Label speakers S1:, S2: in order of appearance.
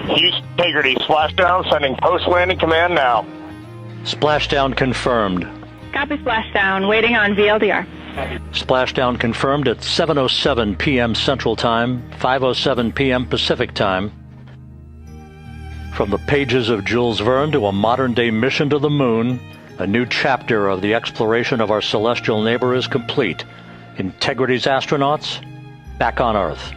S1: Houston Integrity, splashdown, sending post-landing command now.
S2: Splashdown confirmed.
S3: Copy splashdown, waiting on VLDR.
S2: Splashdown confirmed at 7:07 p.m. Central Time, 5:07 p.m. Pacific Time. From the pages of Jules Verne to a modern-day mission to the moon, a new chapter of the exploration of our celestial neighbor is complete. Integrity's astronauts back on Earth.